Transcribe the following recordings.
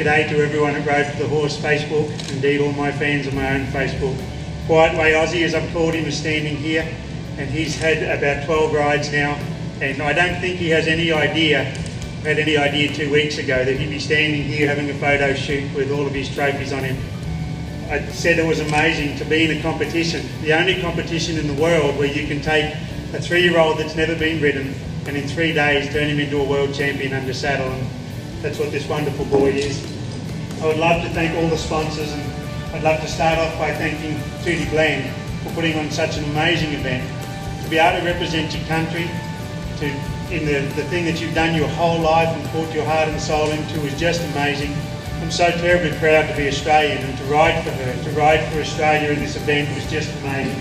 g'day to everyone at Road to the Horse Facebook, indeed all my fans on my own Facebook. Quiet Way Aussie, as I've called him, is standing here, and he's had about 12 rides now, and I don't think he has any idea, had any idea 2 weeks ago, that he'd be standing here having a photo shoot with all of his trophies on him. I said it was amazing to be in a competition, the only competition in the world where you can take a 3-year-old that's never been ridden and in 3 days turn him into a world champion under saddle, and that's what this wonderful boy is. I would love to thank all the sponsors, and I'd love to start off by thanking McLean for putting on such an amazing event. To be able to represent your country in the thing that you've done your whole life and poured your heart and soul into is just amazing. I'm so terribly proud to be Australian and to ride for her, to ride for Australia in this event was just amazing.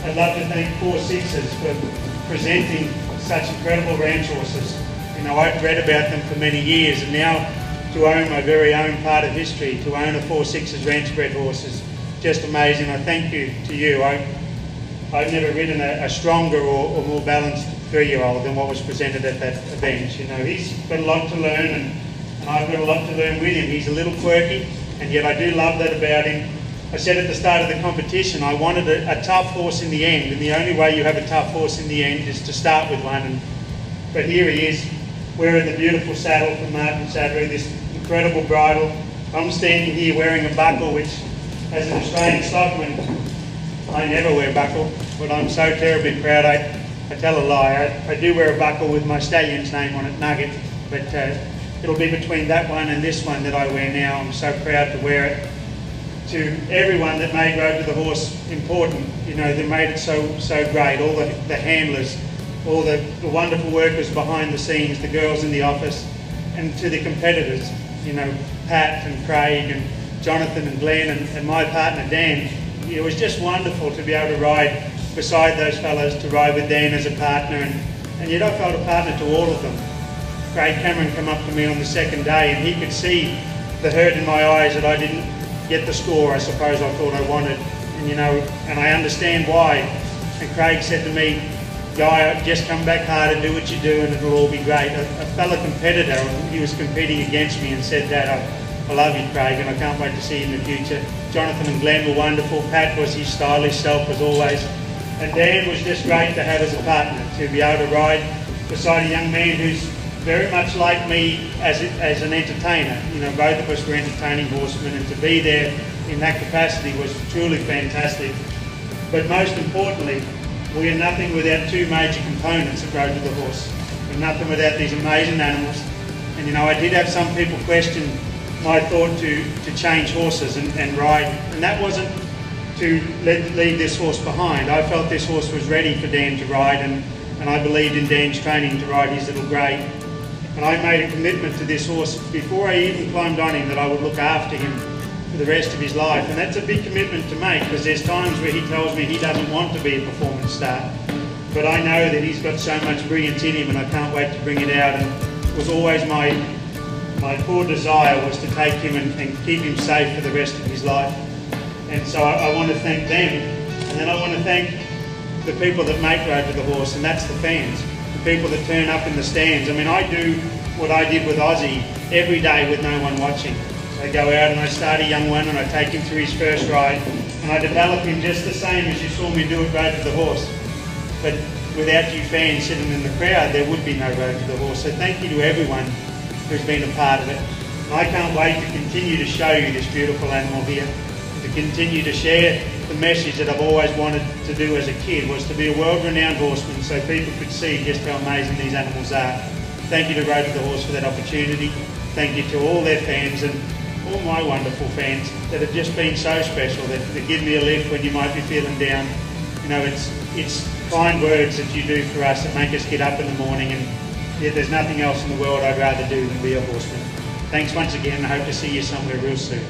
I'd love to thank 4 Sixes for presenting such incredible ranch horses. You know, I've read about them for many years, and now to own my very own part of history, to own a 4 Sixes ranch bred horse is just amazing. I thank you to you. I've never ridden a stronger or more balanced 3-year-old than what was presented at that event. You know, he's got a lot to learn, and I've got a lot to learn with him. He's a little quirky, and yet I do love that about him. I said at the start of the competition I wanted a tough horse in the end, and the only way you have a tough horse in the end is to start with one. But here he is, wearing the beautiful saddle from Martin Sadlery, this incredible bridle. I'm standing here wearing a buckle, which as an Australian stockman, I never wear buckle, but I'm so terribly proud. I tell a lie, I do wear a buckle with my stallion's name on it, Nugget, but it'll be between that one and this one that I wear now. I'm so proud to wear it. To everyone that made Road to the Horse important, you know, they made it so great, all the handlers, all the wonderful workers behind the scenes, the girls in the office, and to the competitors, you know, Pat and Craig and Jonathan and Glenn and my partner Dan. It was just wonderful to be able to ride beside those fellows, to ride with Dan as a partner, and yet I felt a partner to all of them. Craig Cameron came up to me on the second day, and he could see the hurt in my eyes that I didn't get the score I suppose I thought I wanted, and you know, and I understand why. And Craig said to me, "Guy, just come back harder, do what you do, and it'll all be great." A fellow competitor, he was competing against me, and said that. I love you, Craig, and I can't wait to see you in the future. Jonathan and Glenn were wonderful. Pat was his stylish self as always, and Dan was just great to have as a partner, to be able to ride beside a young man who's very much like me as an entertainer. You know, both of us were entertaining horsemen, and to be there in that capacity was truly fantastic. But most importantly, we are nothing without 2 major components of Road to the Horse. We're nothing without these amazing animals. And you know, I did have some people question my thought to change horses and ride, and that wasn't to leave this horse behind. I felt this horse was ready for Dan to ride, and I believed in Dan's training to ride his little grey. And I made a commitment to this horse before I even climbed on him that I would look after him for the rest of his life. And that's a big commitment to make, because there's times where he tells me he doesn't want to be a performance star. But I know that he's got so much brilliance in him, and I can't wait to bring it out. And it was always my core desire was to take him and keep him safe for the rest of his life. And so I want to thank them. And then I want to thank the people that make Road to the Horse, and that's the fans. People that turn up in the stands. I mean, I do what I did with Ozzy every day with no one watching. So I go out and I start a young one and I take him through his first ride, and I develop him just the same as you saw me do at Road to the Horse. But without you fans sitting in the crowd, there would be no Road to the Horse. So thank you to everyone who's been a part of it. And I can't wait to continue to show you this beautiful animal here, to continue to share the message that I've always wanted to do as a kid, was to be a world-renowned horseman so people could see just how amazing these animals are. Thank you to Road to the Horse for that opportunity. Thank you to all their fans and all my wonderful fans that have just been so special, that give me a lift when you might be feeling down. You know, it's kind words that you do for us that make us get up in the morning, and yet there's nothing else in the world I'd rather do than be a horseman. Thanks once again. I hope to see you somewhere real soon.